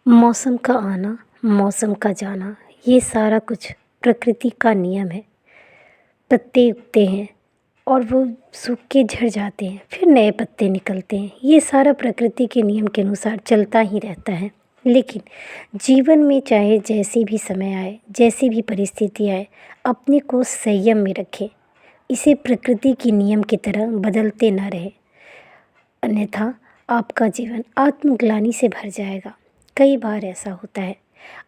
मौसम का आना, मौसम का जाना, ये सारा कुछ प्रकृति का नियम है। पत्ते उगते हैं और वो सूख के झड़ जाते हैं, फिर नए पत्ते निकलते हैं। ये सारा प्रकृति के नियम के अनुसार चलता ही रहता है। लेकिन जीवन में चाहे जैसी भी समय आए, जैसी भी परिस्थिति आए, अपने को संयम में रखें। इसे प्रकृति के नियम की तरह बदलते ना रहें, अन्यथा आपका जीवन आत्मग्लानि से भर जाएगा। कई बार ऐसा होता है।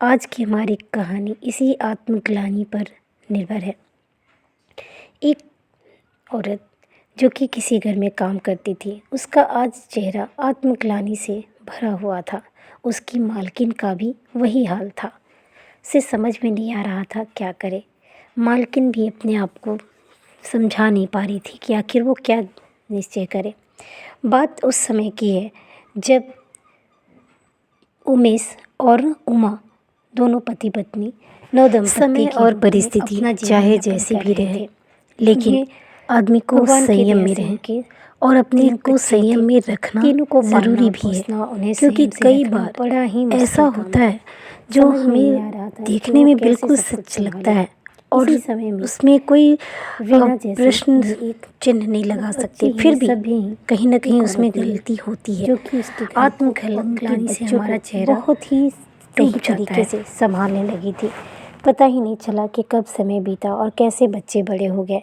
आज की हमारी कहानी इसी आत्मग्लानि पर निर्भर है। एक औरत जो कि किसी घर में काम करती थी, उसका आज चेहरा आत्मग्लानि से भरा हुआ था। उसकी मालकिन का भी वही हाल था। उसे समझ में नहीं आ रहा था क्या करे। मालकिन भी अपने आप को समझा नहीं पा रही थी कि आखिर वो क्या निश्चय करे। बात उस समय की है जब उमेश और उमा दोनों पति पत्नी समय और परिस्थिति चाहे जैसी भी रहे, लेकिन आदमी को संयम में रहे और अपने को संयम में रखना ज़रूरी भी है। क्योंकि कई बार ऐसा होता है जो हमें देखने में बिल्कुल सच लगता है और उसमें कोई प्रश्न चिन्ह नहीं लगा सकते, फिर भी कहीं ना कहीं उसमें गलती होती है। आत्मग्लानि से हमारा चेहरा बहुत ही सही तरीके से संभालने लगी थी। पता ही नहीं चला कि कब समय बीता और कैसे बच्चे बड़े हो गए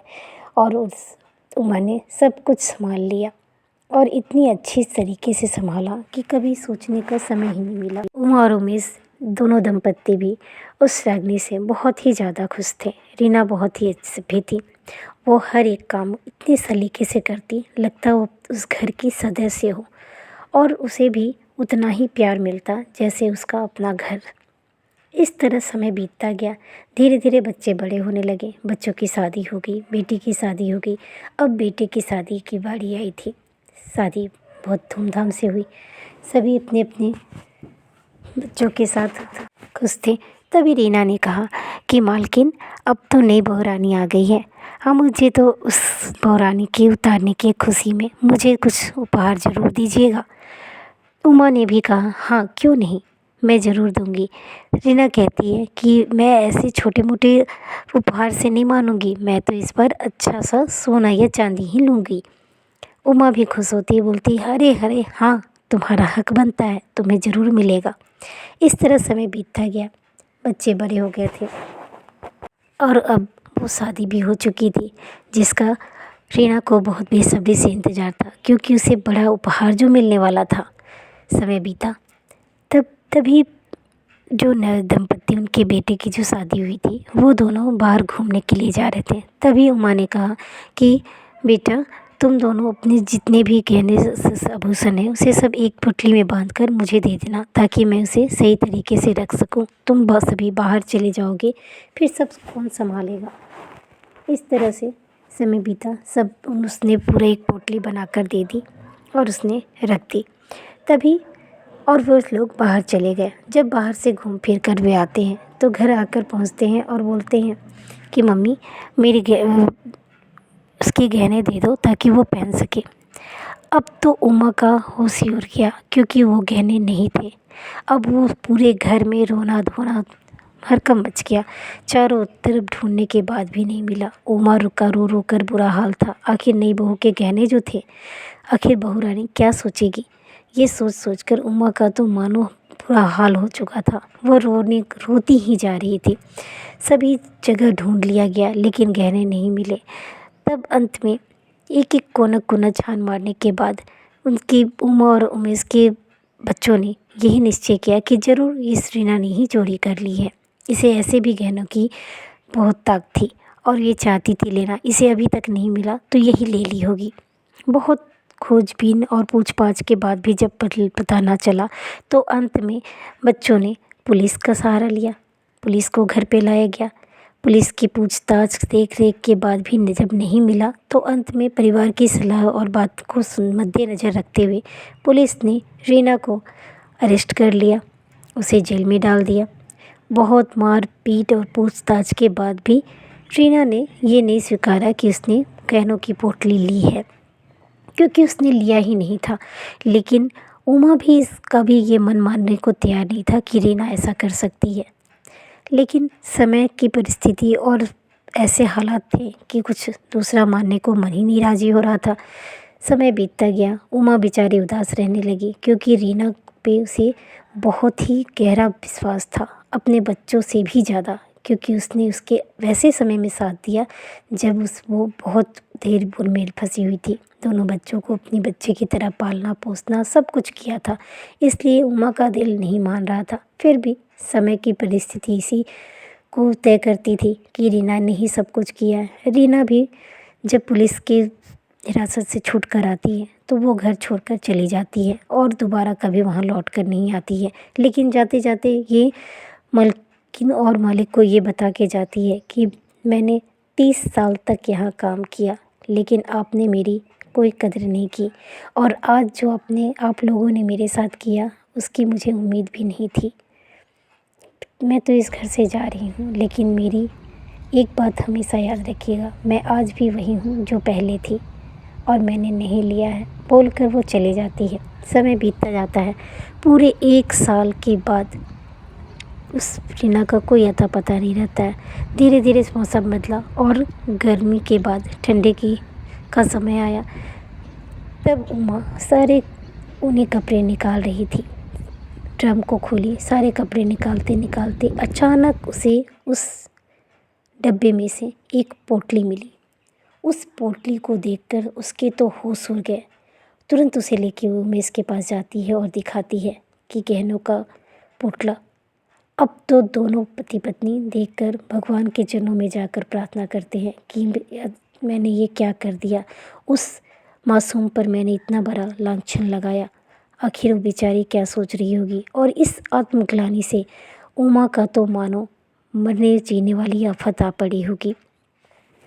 और उस उमा ने सब कुछ संभाल लिया और इतनी अच्छी तरीके से संभाला कि कभी सोचने का समय ही नहीं मिला। उमा और उमेश दोनों दंपत्ति भी उस रागनी से बहुत ही ज़्यादा खुश थे। रीना बहुत ही सभ्य थी। वो हर एक काम इतने सलीके से करती, लगता वो उस घर की सदस्य हो और उसे भी उतना ही प्यार मिलता जैसे उसका अपना घर। इस तरह समय बीतता गया। धीरे धीरे बच्चे बड़े होने लगे। बच्चों की शादी हो गई, बेटी की शादी हो गई। अब बेटे की शादी की बारी आई थी। शादी बहुत धूमधाम से हुई। सभी अपने अपने बच्चों के साथ खुश थे। तभी रीना ने कहा कि मालकिन, अब तो नई बहुरानी आ गई है। हाँ, मुझे तो उस बहुरानी के उतारने की खुशी में मुझे कुछ उपहार ज़रूर दीजिएगा। उमा ने भी कहा, हाँ क्यों नहीं, मैं ज़रूर दूंगी। रीना कहती है कि मैं ऐसे छोटे मोटे उपहार से नहीं मानूंगी, मैं तो इस बार अच्छा सा सोना या चांदी ही लूँगी। उमा भी खुश होती है, बोलती है, अरे अरे हाँ, तुम्हारा हक बनता है, तुम्हें ज़रूर मिलेगा। इस तरह समय बीतता गया। बच्चे बड़े हो गए थे और अब वो शादी भी हो चुकी थी, जिसका रीना को बहुत बेसब्री से इंतज़ार था, क्योंकि उसे बड़ा उपहार जो मिलने वाला था। समय बीता, तभी जो नए दंपत्ति, उनके बेटे की जो शादी हुई थी, वो दोनों बाहर घूमने के लिए जा रहे थे। तभी उमा ने कहा कि बेटा, तुम दोनों अपने जितने भी गहने आभूषण हैं उसे सब एक पुटली में बांधकर मुझे दे देना, ताकि मैं उसे सही तरीके से रख सकूं। तुम बस अभी बाहर चले जाओगे, फिर सब कौन संभालेगा। इस तरह से समय बीता। सब उसने पूरा एक पोटली बनाकर दे दी और उसने रख दी। तभी और वो लोग बाहर चले गए। जब बाहर से घूम फिर कर वे आते हैं तो घर आकर पहुंचते हैं और बोलते हैं कि मम्मी, मेरी उसके गहने दे दो ताकि वो पहन सके। अब तो उमा का होश ही उड़ गया, क्योंकि वो गहने नहीं थे। अब वो पूरे घर में रोना धोना हरकम मच गया। चारों तरफ ढूंढने के बाद भी नहीं मिला। उमा रुका रो रो कर बुरा हाल था। आखिर नई बहू के गहने जो थे, आखिर बहू रानी क्या सोचेगी, ये सोच सोच कर उमा का तो मानो बुरा हाल हो चुका था। वो रोती ही जा रही थी। सभी जगह ढूंढ लिया गया, लेकिन गहने नहीं मिले। तब अंत में एक एक कोना कोना छान मारने के बाद उनकी उमा और उमेश के बच्चों ने यही निश्चय किया कि ज़रूर इस रीना ने ही चोरी कर ली है। इसे ऐसे भी गहनों की बहुत ताक थी और ये चाहती थी लेना, इसे अभी तक नहीं मिला तो यही ले ली होगी। बहुत खोजबीन और पूछताछ के बाद भी जब पता ना चला, तो अंत में बच्चों ने पुलिस का सहारा लिया। पुलिस को घर पे लाया गया। पुलिस की पूछताछ देख रेख के बाद भी जब नहीं मिला, तो अंत में परिवार की सलाह और बात को मद्देनज़र रखते हुए पुलिस ने रीना को अरेस्ट कर लिया, उसे जेल में डाल दिया। बहुत मार पीट और पूछताछ के बाद भी रीना ने ये नहीं स्वीकारा कि उसने गहनों की पोटली ली है, क्योंकि उसने लिया ही नहीं था। लेकिन उमा भी इसका भी ये मन मानने को तैयार नहीं था कि रीना ऐसा कर सकती है, लेकिन समय की परिस्थिति और ऐसे हालात थे कि कुछ दूसरा मानने को मन ही नहीं राज़ी हो रहा था। समय बीतता गया, उमा बेचारी उदास रहने लगी क्योंकि रीना पे उसे बहुत ही गहरा विश्वास था, अपने बच्चों से भी ज़्यादा, क्योंकि उसने उसके वैसे समय में साथ दिया जब वो बहुत देर बुनमेल फंसी हुई थी। दोनों बच्चों को अपनी बच्चे की तरह पालना पोसना सब कुछ किया था, इसलिए उमा का दिल नहीं मान रहा था। फिर भी समय की परिस्थिति इसी को तय करती थी कि रीना ने ही सब कुछ किया है। रीना भी जब पुलिस की हिरासत से छूट कर आती है तो वो घर छोड़कर चली जाती है और दोबारा कभी वहाँ लौट कर नहीं आती है। लेकिन जाते जाते ये मालकिन और मालिक को ये बता के जाती है कि मैंने 30 साल तक यहाँ काम किया, लेकिन आपने मेरी कोई कदर नहीं की, और आज जो आप लोगों ने मेरे साथ किया उसकी मुझे उम्मीद भी नहीं थी। मैं तो इस घर से जा रही हूँ, लेकिन मेरी एक बात हमेशा याद रखिएगा, मैं आज भी वही हूँ जो पहले थी और मैंने नहीं लिया है, बोलकर वो चली जाती है। समय बीतता जाता है। पूरे 1 साल के बाद उस रीना का कोई अता पता नहीं रहता है। धीरे धीरे मौसम बदला और गर्मी के बाद ठंडे का समय आया। तब उमा सारे ऊनी कपड़े निकाल रही थी, ड्रम को खोली, सारे कपड़े निकालते निकालते अचानक उसे उस डब्बे में से एक पोटली मिली। उस पोटली को देखकर उसके तो होश उड़ गए। तुरंत उसे लेके वो मेज़ के पास जाती है और दिखाती है कि गहनों का पोटला। अब तो दोनों पति पत्नी देखकर भगवान के चरणों में जाकर प्रार्थना करते हैं कि मैंने ये क्या कर दिया, उस मासूम पर मैंने इतना बड़ा लांछन लगाया, आखिर वो बेचारी क्या सोच रही होगी। और इस आत्मग्लानि से उमा का तो मानो मरने जीने वाली आफत आ पड़ी होगी,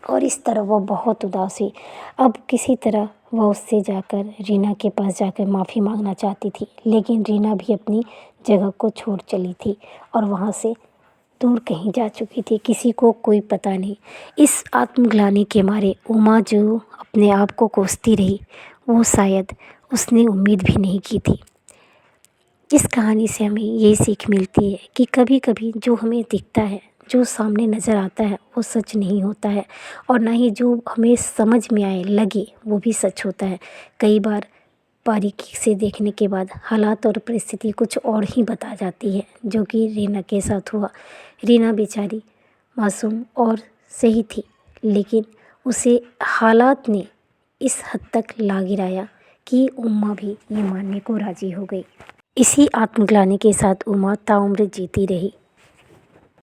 और इस तरह वह बहुत उदास हुई। अब किसी तरह वह उससे जाकर रीना के पास जाकर माफ़ी मांगना चाहती थी, लेकिन रीना भी अपनी जगह को छोड़ चली थी और वहाँ से दूर कहीं जा चुकी थी, किसी को कोई पता नहीं। इस आत्मग्लानि के मारे उमा जो अपने आप को कोसती रही, वो शायद उसने उम्मीद भी नहीं की थी। इस कहानी से हमें ये सीख मिलती है कि कभी कभी जो हमें दिखता है, जो सामने नज़र आता है, वो सच नहीं होता है, और ना ही जो हमें समझ में आए लगे वो भी सच होता है। कई बार बारीकी से देखने के बाद हालात और परिस्थिति कुछ और ही बता जाती है, जो कि रीना के साथ हुआ। रीना बेचारी मासूम और सही थी, लेकिन उसे हालात ने इस हद तक ला गिराया कि उमा भी ये मानने को राज़ी हो गई। इसी आत्मग्लानि के साथ उमा ताउम्र जीती रही।